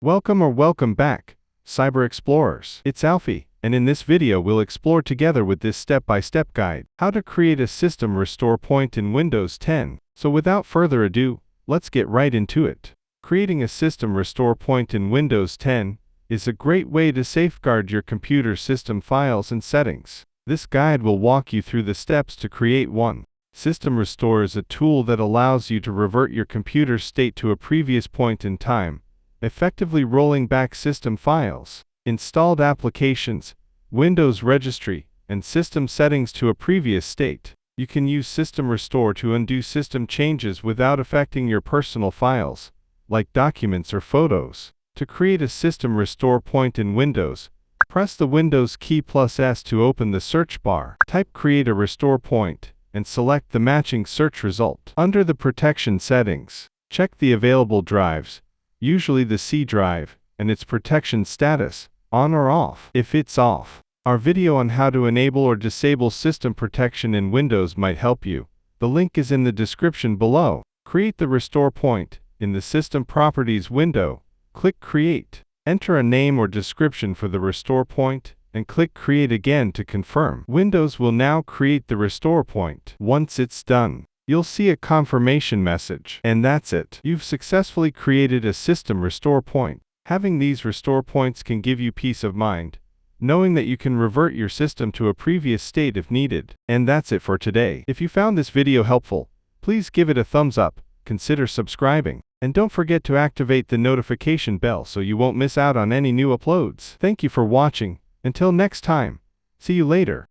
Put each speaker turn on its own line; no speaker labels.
Welcome back, Cyber Explorers. It's Alfie, and in this video we'll explore together with this step-by-step guide how to create a system restore point in Windows 10. So without further ado, let's get right into it. Creating a system restore point in Windows 10 is a great way to safeguard your computer system files and settings. This guide will walk you through the steps to create one. System restore is a tool that allows you to revert your computer state to a previous point in time, effectively rolling back system files, installed applications, Windows Registry, and system settings to a previous state. You can use System Restore to undo system changes without affecting your personal files, like documents or photos. To create a System Restore point in Windows, press the Windows key +S to open the search bar. Type Create a Restore Point, and select the matching search result. Under the Protection settings, check the available drives, usually the C drive, and its protection status, on or off. If it's off, our video on how to enable or disable system protection in Windows might help you. The link is in the description below. Create the restore point. In the System Properties window, click Create. Enter a name or description for the restore point, and click Create again to confirm. Windows will now create the restore point. Once it's done, you'll see a confirmation message. And that's it. You've successfully created a system restore point. Having these restore points can give you peace of mind, knowing that you can revert your system to a previous state if needed. And that's it for today. If you found this video helpful, please give it a thumbs up, consider subscribing, and don't forget to activate the notification bell so you won't miss out on any new uploads. Thank you for watching. Until next time, see you later.